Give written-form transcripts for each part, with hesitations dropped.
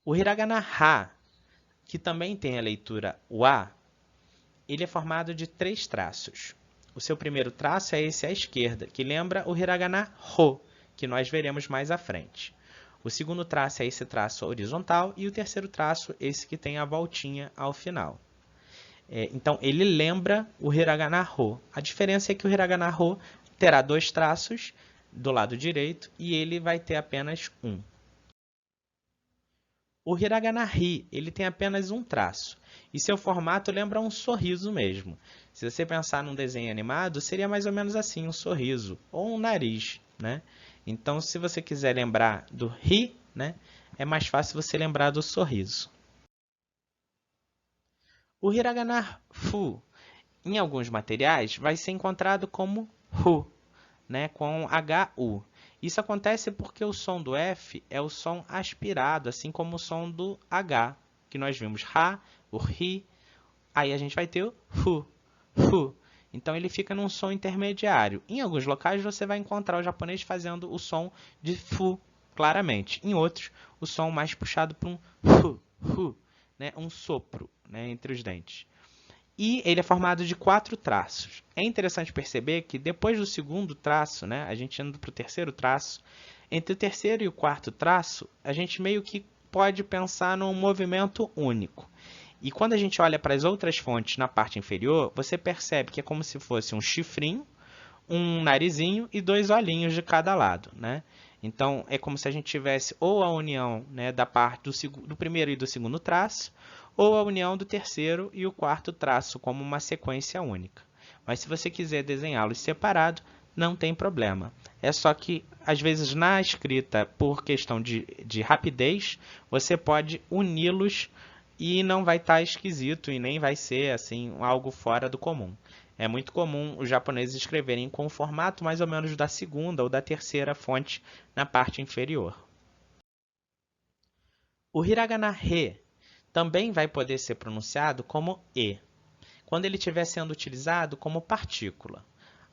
O hiragana ha, que também tem a leitura wa, ele é formado de 3 traços. O seu primeiro traço é esse à esquerda, que lembra o hiragana ho, que nós veremos mais à frente. O segundo traço é esse traço horizontal e o terceiro traço, esse que tem a voltinha ao final. Então, ele lembra o hiragana ho. A diferença é que o hiragana ho terá 2 traços do lado direito e ele vai ter apenas um. O hiragana hi, ele tem apenas um traço. E seu formato lembra um sorriso mesmo. Se você pensar num desenho animado, seria mais ou menos assim, um sorriso ou um nariz, né? Então, se você quiser lembrar do hi, né, é mais fácil você lembrar do sorriso. O hiragana fu, em alguns materiais, vai ser encontrado como hu, né, com HU. Isso acontece porque o som do F é o som aspirado, assim como o som do H, que nós vimos ha, o ri, aí a gente vai ter o hu. Então ele fica num som intermediário. Em alguns locais você vai encontrar o japonês fazendo o som de fu claramente. Em outros, o som mais puxado para um hu, né, um sopro, né, entre os dentes. E ele é formado de 4 traços. É interessante perceber que depois do segundo traço, né, a gente indo para o terceiro traço, entre o terceiro e o quarto traço, a gente meio que pode pensar num movimento único. E quando a gente olha para as outras fontes na parte inferior, você percebe que é como se fosse um chifrinho, um narizinho e 2 olhinhos de cada lado, né? Então, é como se a gente tivesse ou a união, né, da parte do primeiro e do segundo traço, ou a união do terceiro e o quarto traço, como uma sequência única. Mas se você quiser desenhá-los separado, não tem problema. É só que, às vezes, na escrita, por questão de rapidez, você pode uni-los e não vai estar esquisito e nem vai ser assim algo fora do comum. É muito comum os japoneses escreverem com o formato mais ou menos da segunda ou da terceira fonte na parte inferior. O hiragana he também vai poder ser pronunciado como e, quando ele estiver sendo utilizado como partícula,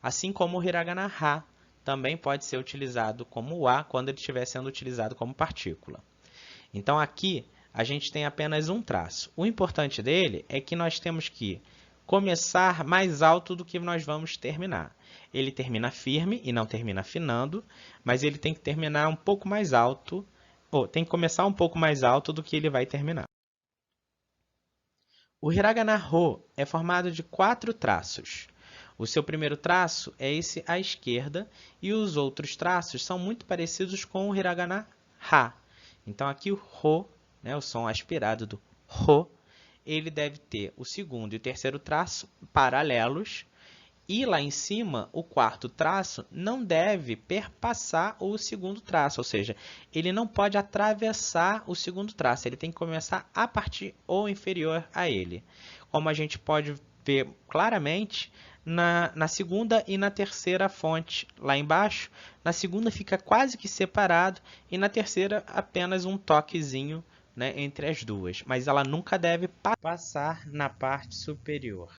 assim como o hiragana ha também pode ser utilizado como a quando ele estiver sendo utilizado como partícula. Então aqui a gente tem apenas um traço. O importante dele é que nós temos que começar mais alto do que nós vamos terminar. Ele termina firme e não termina afinando, mas ele tem que terminar um pouco mais alto, ou tem que começar um pouco mais alto do que ele vai terminar. O hiragana ho é formado de 4 traços. O seu primeiro traço é esse à esquerda e os outros traços são muito parecidos com o hiragana ha. Então aqui o ho, né, o som aspirado do ho, ele deve ter o segundo e o terceiro traço paralelos. E lá em cima, o quarto traço não deve perpassar o segundo traço, ou seja, ele não pode atravessar o segundo traço, ele tem que começar a partir ou inferior a ele. Como a gente pode ver claramente na segunda e na terceira fonte lá embaixo, na segunda fica quase que separado e na terceira apenas um toquezinho, né, entre as duas, mas ela nunca deve passar na parte superior.